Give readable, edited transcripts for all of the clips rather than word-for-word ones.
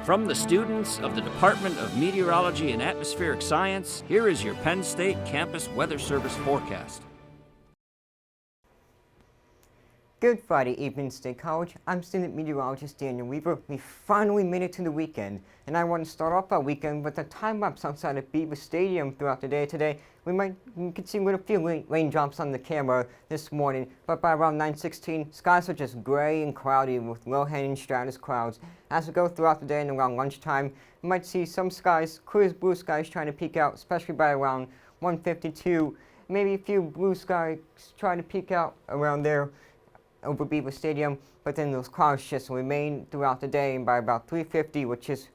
From the students of the Department of Meteorology and Atmospheric Science, here is your Penn State Campus Weather Service forecast. Good Friday evening, State College. I'm student meteorologist Daniel Weaver. We finally made it to the weekend, and I want to start off our weekend with a time lapse outside of Beaver Stadium throughout the day today. We could see a few raindrops on the camera this morning, but by around 9:16, skies are just gray and cloudy with low-hanging stratus clouds. As we go throughout the day and around lunchtime, you might see some skies, clear as blue skies, trying to peek out, especially by around 1:52. Maybe a few blue skies trying to peek out around there over Beaver Stadium, but then those clouds just remain throughout the day, and by about 3:50, which is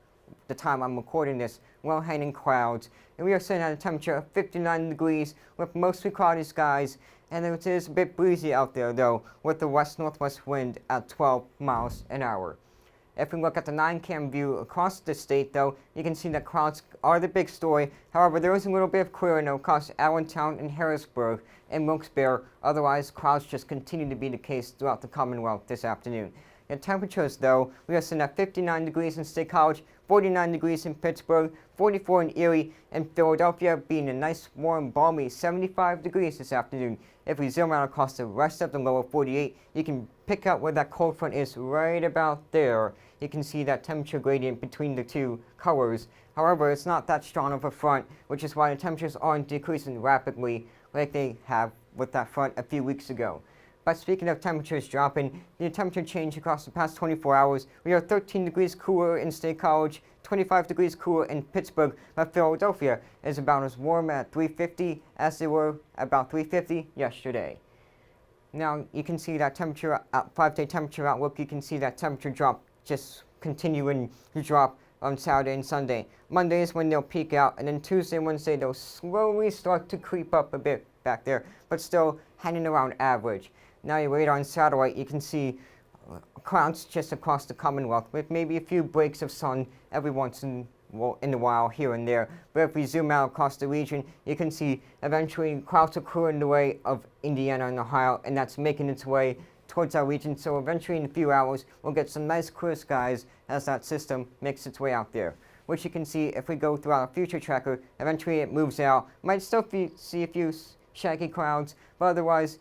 the time I'm recording this, low-hanging clouds. And we are sitting at a temperature of 59 degrees with mostly cloudy skies, and it is a bit breezy out there though, with the west-northwest wind at 12 miles an hour. If we look at the 9-cam view across the state, though, you can see that clouds are the big story. However, there is a little bit of clearing across Allentown and Harrisburg and Wilkes-Barre. Otherwise, clouds just continue to be the case throughout the Commonwealth this afternoon. The temperatures, though, we are sitting at 59 degrees in State College, 49 degrees in Pittsburgh, 44 in Erie, and Philadelphia being a nice, warm, balmy 75 degrees this afternoon. If we zoom out across the rest of the lower 48, you can pick out where that cold front is right about there. You can see that temperature gradient between the two colors. However, it's not that strong of a front, which is why the temperatures aren't decreasing rapidly like they have with that front a few weeks ago. But speaking of temperatures dropping, the temperature change across the past 24 hours. We are 13 degrees cooler in State College, 25 degrees cooler in Pittsburgh, but Philadelphia is about as warm at 350 as they were about 350 yesterday. Now you can see that temperature, 5-day temperature outlook, you can see that temperature drop just continuing to drop on Saturday and Sunday. Monday is when they'll peak out, and then Tuesday and Wednesday they'll slowly start to creep up a bit back there, but still hanging around average. Now your radar and satellite, you can see clouds just across the Commonwealth with maybe a few breaks of sun every once in a while here and there. But if we zoom out across the region, you can see eventually clouds are clearing the way of Indiana and Ohio, and that's making its way towards our region. So eventually in a few hours, we'll get some nice clear skies as that system makes its way out there. Which you can see if we go through our future tracker, eventually it moves out. Might still see a few shaggy clouds, but otherwise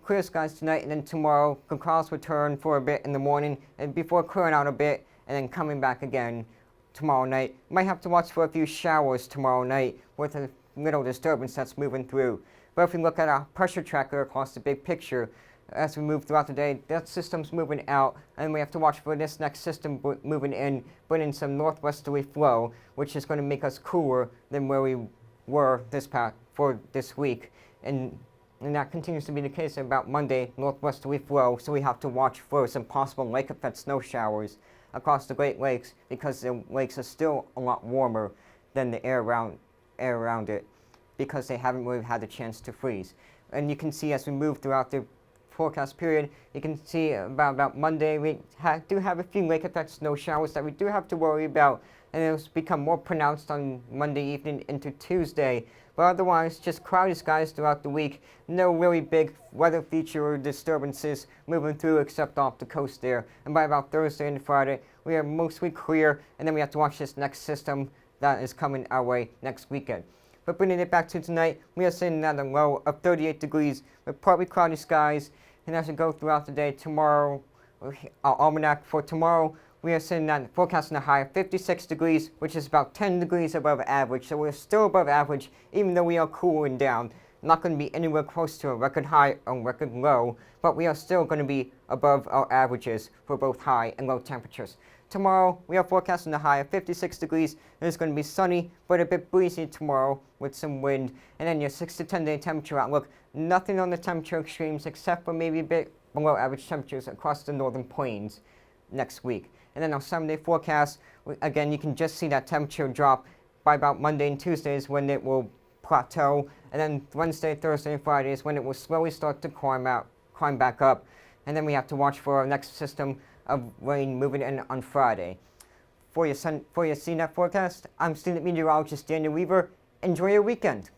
clear skies tonight, and then tomorrow the clouds return for a bit in the morning and before clearing out a bit and then coming back again tomorrow night. Might have to watch for a few showers tomorrow night with a little disturbance that's moving through. But if we look at our pressure tracker across the big picture, as we move throughout the day, that system's moving out, and we have to watch for this next system moving in, bringing some northwesterly flow, which is going to make us cooler than where we were for this week. And that continues to be the case about Monday, northwesterly flow, so we have to watch for some possible lake effect snow showers across the Great Lakes, because the lakes are still a lot warmer than the air around it, because they haven't really had the chance to freeze. And you can see as we move throughout the forecast period, you can see about Monday we do have a few lake effect snow showers that we do have to worry about, and it'll become more pronounced on Monday evening into Tuesday. But otherwise, just cloudy skies throughout the week. No really big weather feature or disturbances moving through except off the coast there. And by about Thursday and Friday, we are mostly clear, and then we have to watch this next system that is coming our way next weekend. But bringing it back to tonight, we are sitting at a low of 38 degrees with partly cloudy skies. And as we go throughout the day, tomorrow, our almanac for tomorrow, we are sitting at forecasting a high of 56 degrees, which is about 10 degrees above average. So we're still above average, even though we are cooling down. Not going to be anywhere close to a record high or record low, but we are still going to be above our averages for both high and low temperatures. Tomorrow, we are forecasting a high of 56 degrees, and it's going to be sunny, but a bit breezy tomorrow with some wind. And then your 6 to 10 day temperature outlook, nothing on the temperature extremes except for maybe a bit below average temperatures across the northern plains next week. And then our 7-day forecast, again, you can just see that temperature drop by about Monday and Tuesday is when it will plateau. And then Wednesday, Thursday, and Friday is when it will slowly start to climb back up. And then we have to watch for our next system of rain moving in on Friday. For your CNET forecast, I'm student meteorologist Daniel Weaver. Enjoy your weekend.